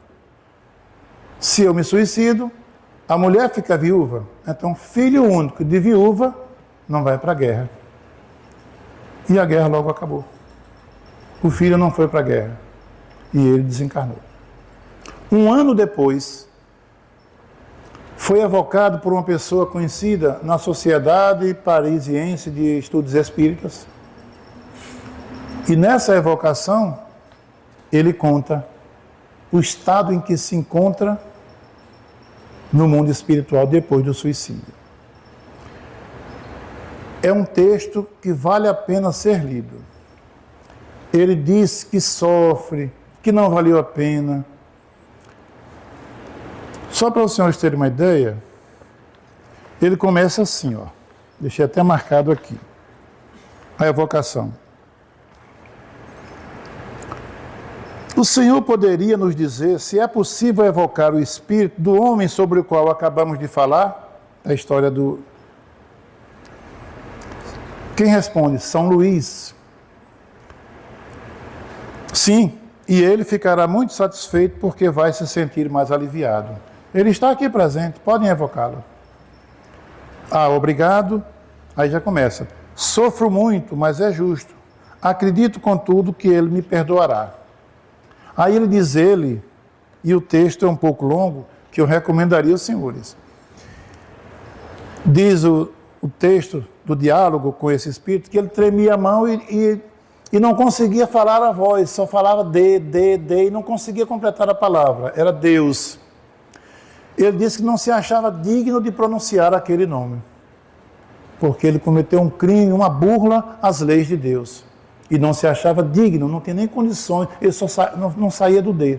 se eu me suicido, a mulher fica viúva, então filho único de viúva não vai para a guerra. E a guerra logo acabou. O filho não foi para a guerra e ele desencarnou. Um ano depois, foi evocado por uma pessoa conhecida na Sociedade Parisiense de Estudos Espíritas. E nessa evocação, ele conta o estado em que se encontra no mundo espiritual depois do suicídio. É um texto que vale a pena ser lido. Ele diz que sofre, que não valeu a pena. Só para os senhores terem uma ideia, ele começa assim, ó. Deixei até marcado aqui. A evocação. O Senhor poderia nos dizer se é possível evocar o espírito do homem sobre o qual acabamos de falar? A história do... Quem responde? São Luís. Sim, e ele ficará muito satisfeito porque vai se sentir mais aliviado. Ele está aqui presente, podem evocá-lo. Ah, obrigado. Aí já começa. Sofro muito, mas é justo. Acredito, contudo, que ele me perdoará. Aí ele diz e o texto é um pouco longo, que eu recomendaria aos senhores. Diz o texto do diálogo com esse espírito, que ele tremia a mão e não conseguia falar a voz, só falava de, e não conseguia completar a palavra, era Deus. Ele disse que não se achava digno de pronunciar aquele nome, porque ele cometeu um crime, uma burla às leis de Deus. E não se achava digno, não tinha nem condições, ele não saía do D.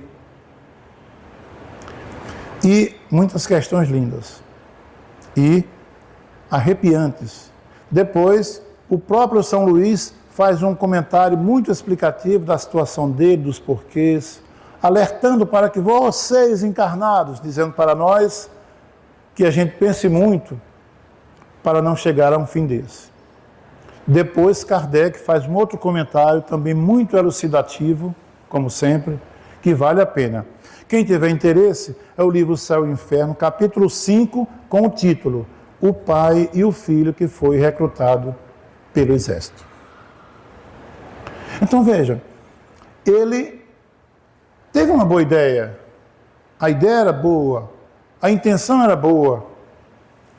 E muitas questões lindas e arrepiantes. Depois, o próprio São Luís faz um comentário muito explicativo da situação dele, dos porquês, alertando para que vocês encarnados, dizendo para nós que a gente pense muito para não chegar a um fim desse. Depois, Kardec faz um outro comentário, também muito elucidativo, como sempre, que vale a pena. Quem tiver interesse, é o livro Céu e Inferno, capítulo 5, com o título O Pai e o Filho que foi recrutado pelo Exército. Então, veja, ele teve uma boa ideia, a ideia era boa, a intenção era boa,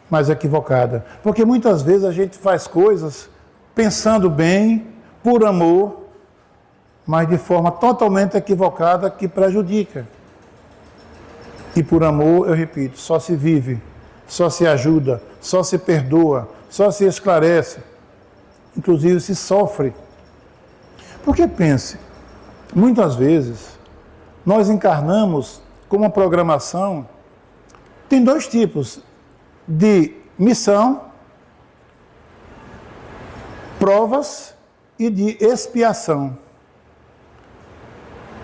mas equivocada. Porque muitas vezes a gente faz coisas pensando bem, por amor, mas de forma totalmente equivocada que prejudica. E por amor, eu repito, só se vive, só se ajuda, só se perdoa, só se esclarece, inclusive se sofre. Porque pense, muitas vezes nós encarnamos com uma programação, tem dois tipos de missão, provas e de expiação.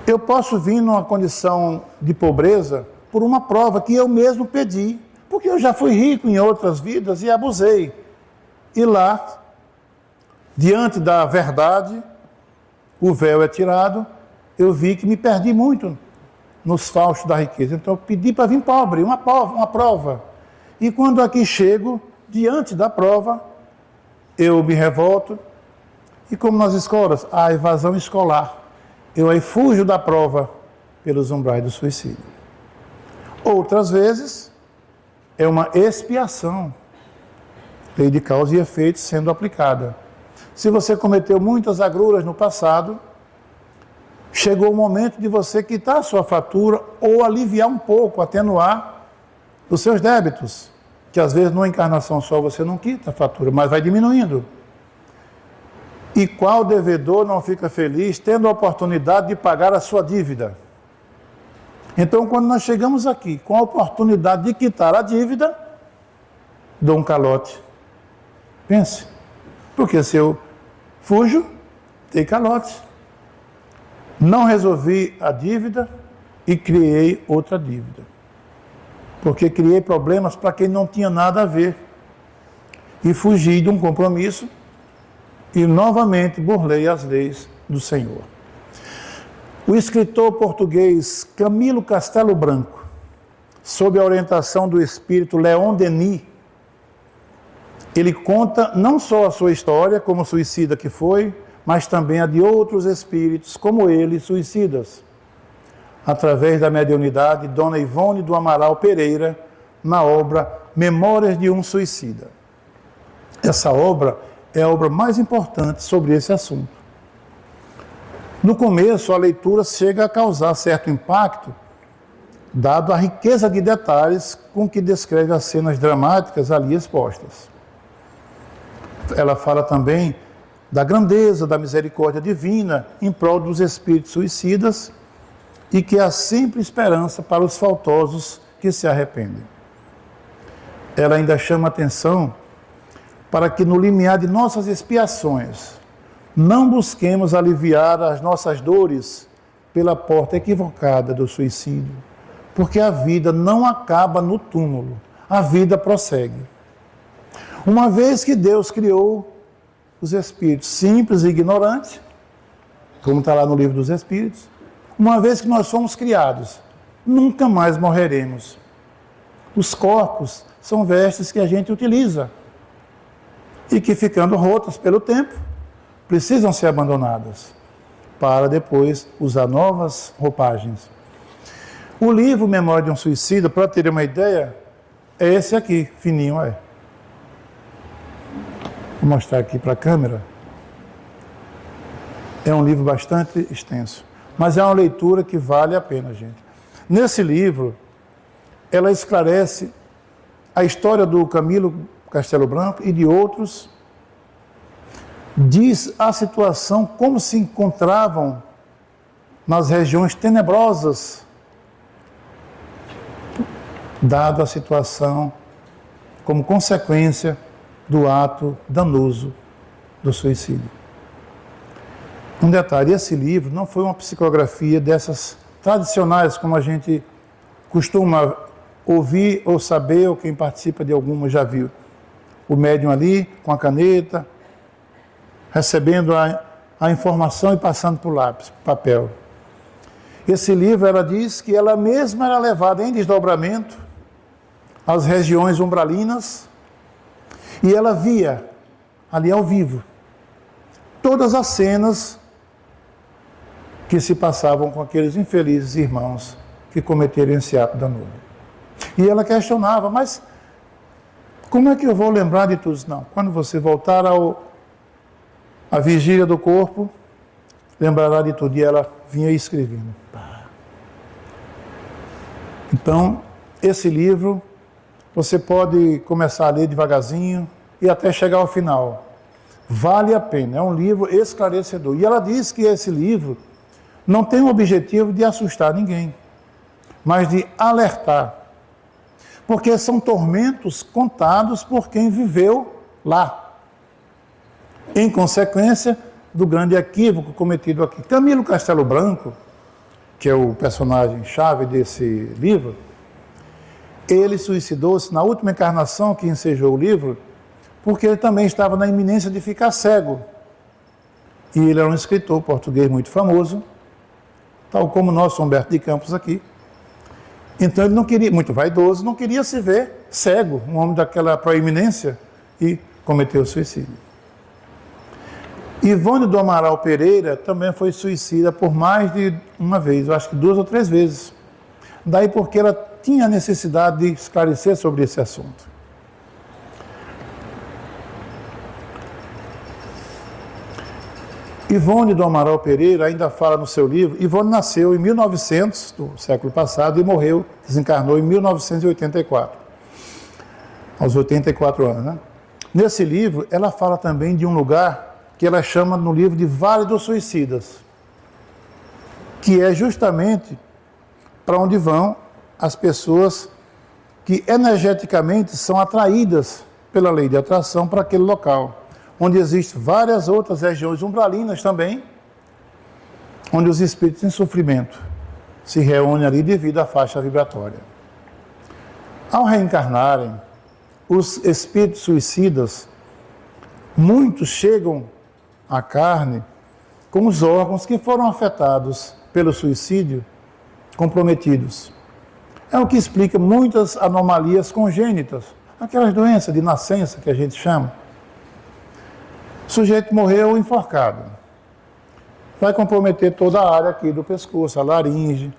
Eu posso vir numa condição de pobreza por uma prova que eu mesmo pedi, porque eu já fui rico em outras vidas e abusei. E lá, diante da verdade, o véu é tirado, eu vi que me perdi muito nos faustos da riqueza. Então eu pedi para vir pobre, uma prova. E quando aqui chego, diante da prova, eu me revolto. E como nas escolas, a evasão escolar. Eu aí fujo da prova pelos umbrais do suicídio. Outras vezes, é uma expiação. Lei de causa e efeito sendo aplicada. Se você cometeu muitas agruras no passado, chegou o momento de você quitar a sua fatura ou aliviar um pouco, atenuar os seus débitos. Que às vezes numa encarnação só você não quita a fatura, mas vai diminuindo. E qual devedor não fica feliz tendo a oportunidade de pagar a sua dívida? Então, quando nós chegamos aqui com a oportunidade de quitar a dívida, dou um calote. Pense. Porque se eu fujo, tem calote. Não resolvi a dívida e criei outra dívida. Porque criei problemas para quem não tinha nada a ver. E fugi de um compromisso e novamente burlei as leis do Senhor. O escritor português Camilo Castelo Branco, sob a orientação do espírito Leon Denis, ele conta não só a sua história como suicida que foi, mas também a de outros espíritos como ele, suicidas, através da mediunidade Dona Ivone do Amaral Pereira, na obra Memórias de um Suicida. Essa obra é a obra mais importante sobre esse assunto. No começo, a leitura chega a causar certo impacto, dado a riqueza de detalhes com que descreve as cenas dramáticas ali expostas. Ela fala também da grandeza, da misericórdia divina em prol dos espíritos suicidas e que há sempre esperança para os faltosos que se arrependem. Ela ainda chama atenção para que no limiar de nossas expiações não busquemos aliviar as nossas dores pela porta equivocada do suicídio, porque a vida não acaba no túmulo, a vida prossegue. Uma vez que Deus criou os espíritos simples e ignorantes, como está lá no livro dos Espíritos, uma vez que nós fomos criados, nunca mais morreremos. Os corpos são vestes que a gente utiliza e que, ficando rotas pelo tempo, precisam ser abandonadas para depois usar novas roupagens. O livro Memória de um Suicida, para ter uma ideia, é esse aqui, fininho, é. Vou mostrar aqui para a câmera. É um livro bastante extenso, mas é uma leitura que vale a pena, gente. Nesse livro, ela esclarece a história do Camilo Castelo Branco e de outros, diz a situação como se encontravam nas regiões tenebrosas, dada a situação como consequência do ato danoso do suicídio. Um detalhe, esse livro não foi uma psicografia dessas tradicionais, como a gente costuma ouvir ou saber, ou quem participa de alguma já viu. O médium ali, com a caneta, recebendo a informação e passando por lápis, papel. Esse livro, ela diz que ela mesma era levada em desdobramento às regiões umbralinas e ela via, ali ao vivo, todas as cenas que se passavam com aqueles infelizes irmãos que cometeram esse ato danoso. E ela questionava, mas Como é que eu vou lembrar de tudo isso? Não, quando você voltar à vigília do corpo, lembrará de tudo. E ela vinha escrevendo. Então, esse livro, você pode começar a ler devagarzinho e até chegar ao final. Vale a pena, é um livro esclarecedor. E ela diz que esse livro não tem o objetivo de assustar ninguém, mas de alertar. Porque são tormentos contados por quem viveu lá. Em consequência do grande equívoco cometido aqui. Camilo Castelo Branco, que é o personagem-chave desse livro, ele suicidou-se na última encarnação que ensejou o livro, porque ele também estava na iminência de ficar cego. E ele era um escritor português muito famoso, tal como o nosso Humberto de Campos aqui. Então ele não queria, muito vaidoso, não queria se ver cego, um homem daquela proeminência, e cometeu suicídio. Ivone do Amaral Pereira também foi suicida por mais de uma vez, eu acho que 2 ou 3 vezes. Daí porque ela tinha necessidade de esclarecer sobre esse assunto. Ivone do Amaral Pereira ainda fala no seu livro. Ivone nasceu em 1900, do século passado, e morreu, desencarnou em 1984, aos 84 anos, né? Nesse livro, ela fala também de um lugar que ela chama no livro de Vale dos Suicidas, que é justamente para onde vão as pessoas que energeticamente são atraídas pela lei de atração para aquele local, onde existem várias outras regiões umbralinas também, onde os espíritos em sofrimento se reúnem ali devido à faixa vibratória. Ao reencarnarem, os espíritos suicidas, muitos chegam à carne com os órgãos que foram afetados pelo suicídio comprometidos. É o que explica muitas anomalias congênitas, aquelas doenças de nascença que a gente chama. O sujeito morreu enforcado. Vai comprometer toda a área aqui do pescoço, a laringe,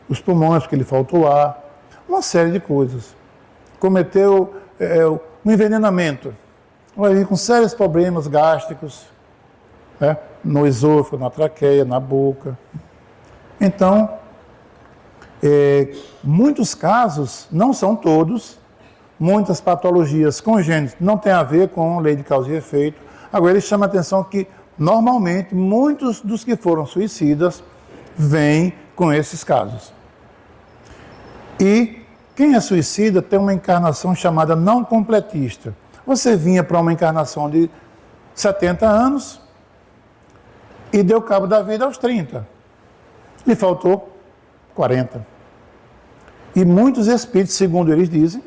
os pulmões, porque lhe faltou ar, uma série de coisas. Cometeu um envenenamento, vai vir com sérios problemas gástricos, né, no esôfago, na traqueia, na boca. Então, muitos casos, não são todos, muitas patologias congênitas não tem a ver com lei de causa e efeito. Agora, ele chama a atenção que, normalmente, muitos dos que foram suicidas vêm com esses casos. E quem é suicida tem uma encarnação chamada não completista. Você vinha para uma encarnação de 70 anos e deu cabo da vida aos 30. Lhe faltou 40. E muitos espíritos, segundo eles dizem,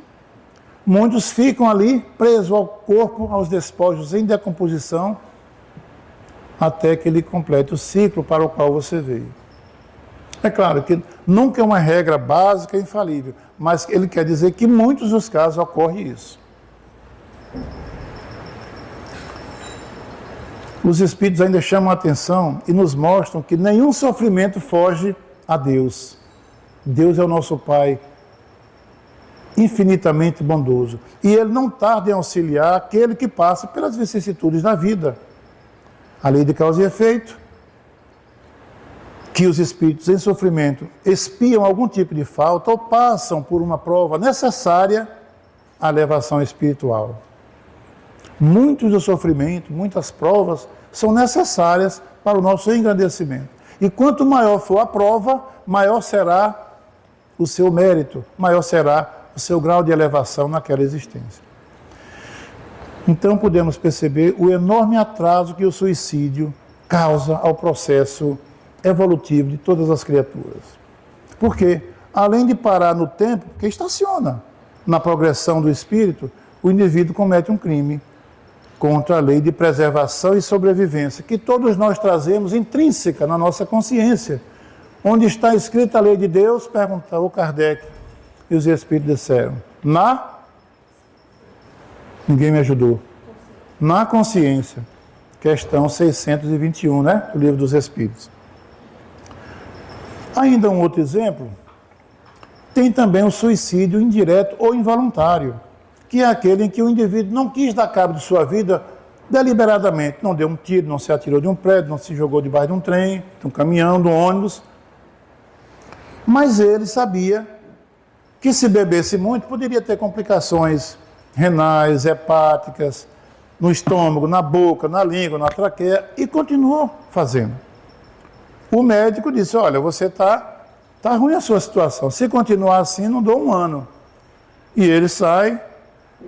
muitos ficam ali presos ao corpo, aos despojos em decomposição, até que ele complete o ciclo para o qual você veio. É claro que nunca é uma regra básica e infalível, mas ele quer dizer que em muitos dos casos ocorre isso. Os Espíritos ainda chamam a atenção e nos mostram que nenhum sofrimento foge a Deus. Deus é o nosso Pai, infinitamente bondoso. E Ele não tarda em auxiliar aquele que passa pelas vicissitudes da vida. A lei de causa e efeito, que os espíritos em sofrimento expiam algum tipo de falta ou passam por uma prova necessária à elevação espiritual. Muitos do sofrimento, muitas provas são necessárias para o nosso engrandecimento. E quanto maior for a prova, maior será o seu mérito, maior será o seu grau de elevação naquela existência. Então podemos perceber o enorme atraso que o suicídio causa ao processo evolutivo de todas as criaturas. Porque, além de parar no tempo, que estaciona na progressão do espírito, o indivíduo comete um crime contra a lei de preservação e sobrevivência, que todos nós trazemos intrínseca na nossa consciência. Onde está escrita a lei de Deus, perguntou Kardec, e os espíritos disseram, ninguém me ajudou, na consciência, questão 621, né, do Livro dos Espíritos. Ainda um outro exemplo, tem também o suicídio indireto ou involuntário, que é aquele em que o indivíduo não quis dar cabo de sua vida deliberadamente. Não deu um tiro, não se atirou de um prédio, não se jogou debaixo de um trem, de um caminhão, de um ônibus. Mas ele sabia que se bebesse muito poderia ter complicações renais, hepáticas, no estômago, na boca, na língua, na traqueia, e continuou fazendo. O médico disse, olha, você tá ruim a sua situação, se continuar assim não dou um ano. E ele sai,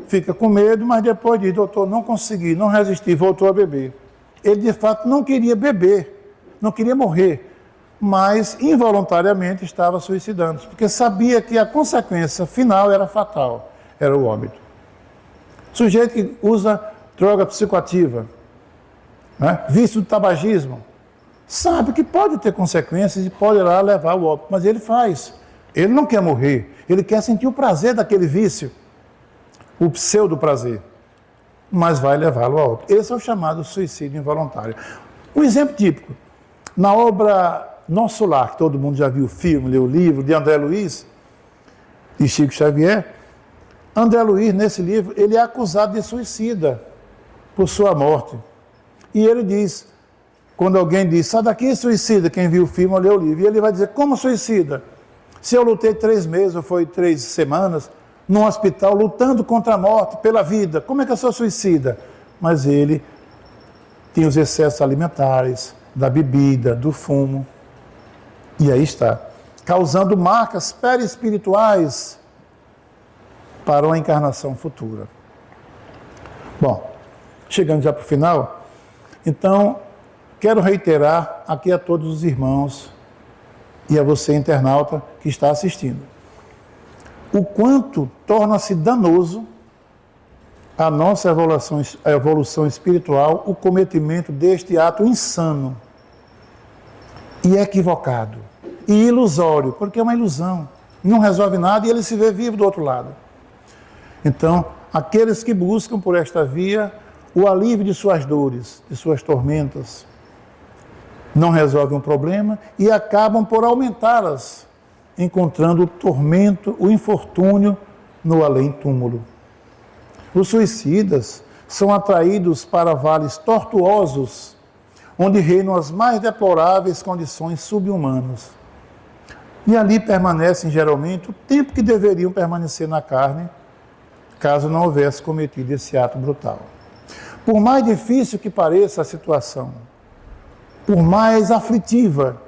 fica com medo, mas depois diz, doutor, não consegui, não resisti, voltou a beber. Ele de fato não queria beber, não queria morrer, mas involuntariamente estava suicidando, porque sabia que a consequência final era fatal, era o óbito. Sujeito que usa droga psicoativa, né? Vício do tabagismo, sabe que pode ter consequências e pode lá levar ao óbito, mas ele faz. Ele não quer morrer, ele quer sentir o prazer daquele vício, o pseudo prazer, mas vai levá-lo ao óbito. Esse é o chamado suicídio involuntário. Um exemplo típico, na obra Nosso Lar, que todo mundo já viu o filme, leu o livro, de André Luiz, de Chico Xavier. André Luiz, nesse livro, ele é acusado de suicida por sua morte. E ele diz, quando alguém diz, sai daqui suicida, quem viu o filme ou leu o livro, e ele vai dizer, como suicida? Se eu lutei 3 meses, ou foi 3 semanas, num hospital, lutando contra a morte, pela vida, como é que eu sou suicida? Mas ele tinha os excessos alimentares, da bebida, do fumo, e aí está, causando marcas perispirituais para uma encarnação futura. Bom, chegando já para o final, então, quero reiterar aqui a todos os irmãos e a você, internauta, que está assistindo, o quanto torna-se danoso a nossa evolução espiritual o cometimento deste ato insano e equivocado e ilusório, porque é uma ilusão, não resolve nada e ele se vê vivo do outro lado. Então, aqueles que buscam por esta via o alívio de suas dores, de suas tormentas, não resolvem um problema e acabam por aumentá-las, encontrando o tormento, o infortúnio no além-túmulo. Os suicidas são atraídos para vales tortuosos, onde reinam as mais deploráveis condições subhumanas. E ali permanecem geralmente o tempo que deveriam permanecer na carne, caso não houvesse cometido esse ato brutal. Por mais difícil que pareça a situação, por mais aflitiva,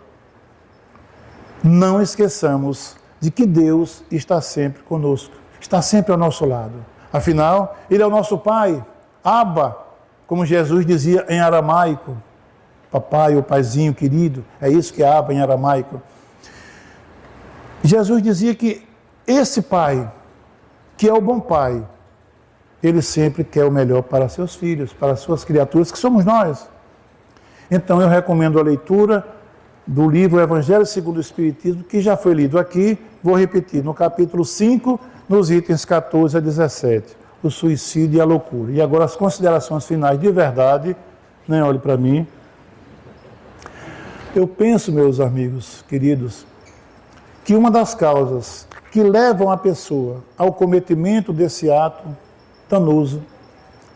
não esqueçamos de que Deus está sempre conosco, está sempre ao nosso lado. Afinal, Ele é o nosso Pai, Abba, como Jesus dizia em aramaico, papai ou paizinho querido, é isso que é Abba em aramaico. Jesus dizia que esse Pai, que é o bom Pai, Ele sempre quer o melhor para seus filhos, para suas criaturas, que somos nós. Então eu recomendo a leitura do livro Evangelho segundo o Espiritismo, que já foi lido aqui, vou repetir, no capítulo 5, nos itens 14 a 17, o suicídio e a loucura. E agora as considerações finais de verdade, nem olhe para mim. Eu penso, meus amigos queridos, que uma das causas que levam a pessoa ao cometimento desse ato danoso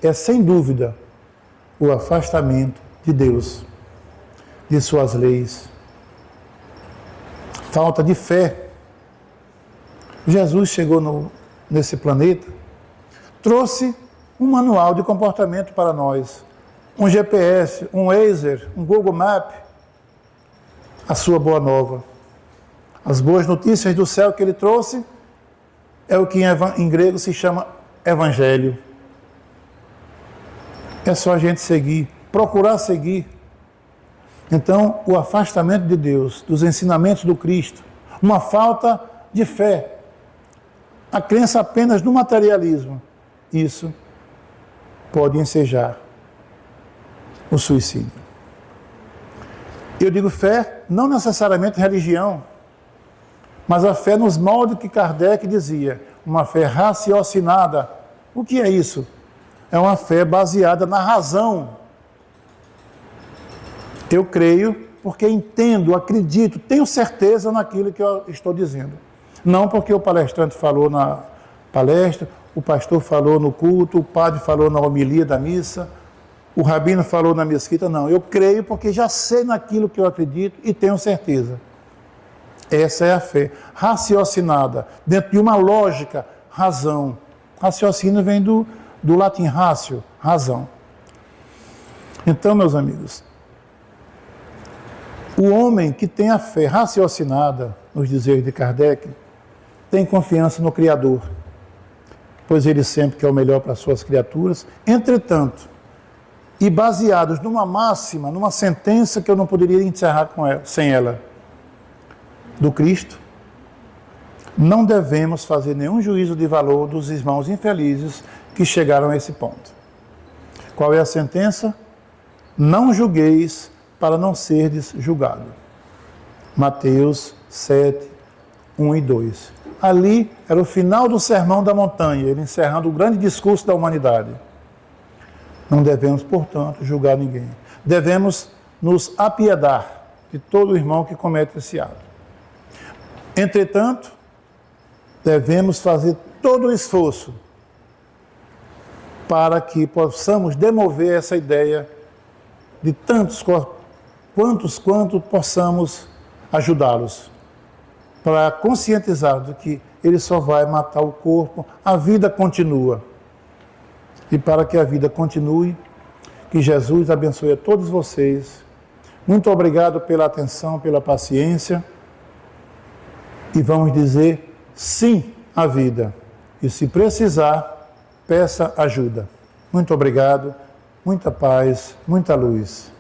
é, sem dúvida, o afastamento de Deus, de suas leis, falta de fé. Jesus chegou nesse planeta, trouxe um manual de comportamento para nós, um GPS, um Waze, um Google Map, a sua boa nova. As boas notícias do céu que ele trouxe é o que em grego se chama Evangelho. É só a gente seguir, procurar seguir. Então, o afastamento de Deus, dos ensinamentos do Cristo, uma falta de fé, a crença apenas no materialismo, isso pode ensejar o suicídio. Eu digo fé, não necessariamente religião, mas a fé nos moldes que Kardec dizia, uma fé raciocinada. O que é isso? É uma fé baseada na razão. Eu creio porque entendo, acredito, tenho certeza naquilo que eu estou dizendo. Não porque o palestrante falou na palestra, o pastor falou no culto, o padre falou na homilia da missa, o rabino falou na mesquita. Não, eu creio porque já sei naquilo que eu acredito e tenho certeza. Essa é a fé raciocinada, dentro de uma lógica, razão. Raciocínio vem do latim ratio, razão. Então, meus amigos, o homem que tem a fé raciocinada, nos dizeres de Kardec, tem confiança no Criador, pois ele sempre quer o melhor para as suas criaturas. Entretanto, e baseados numa máxima, numa sentença que eu não poderia encerrar sem ela, do Cristo, não devemos fazer nenhum juízo de valor dos irmãos infelizes que chegaram a esse ponto. Qual é a sentença? Não julgueis para não serdes julgado. Mateus 7, 1 e 2. Ali era o final do Sermão da Montanha, ele encerrando o grande discurso da humanidade. Não devemos, portanto, julgar ninguém. Devemos nos apiedar de todo irmão que comete esse ato. Entretanto, devemos fazer todo o esforço para que possamos demover essa ideia de tantos quanto possamos ajudá-los, para conscientizar de que ele só vai matar o corpo, a vida continua. E para que a vida continue, que Jesus abençoe a todos vocês. Muito obrigado pela atenção, pela paciência. E vamos dizer sim à vida. E se precisar, peça ajuda. Muito obrigado, muita paz, muita luz.